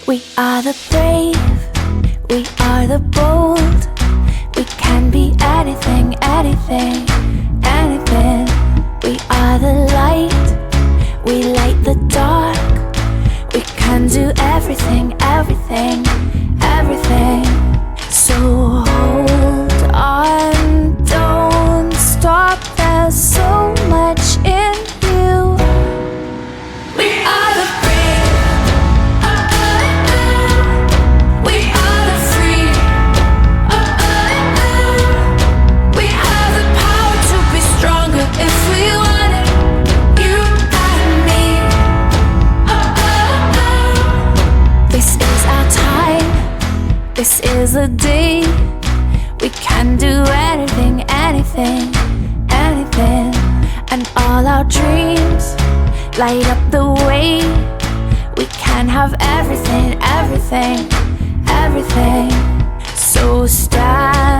We are the brave, we are the bold. We can be anything, anything, anything. We are the light, we light the dark. We can do everything, everything, everything. So hold on, don't stop, there's so much in you. We are the brave, we are the free, we have the power to be stronger if we want it, you and me. This is our time, this is the day. We can do anything, anything, anything. And all our dreams light up the way. We can have everything, everything, everything.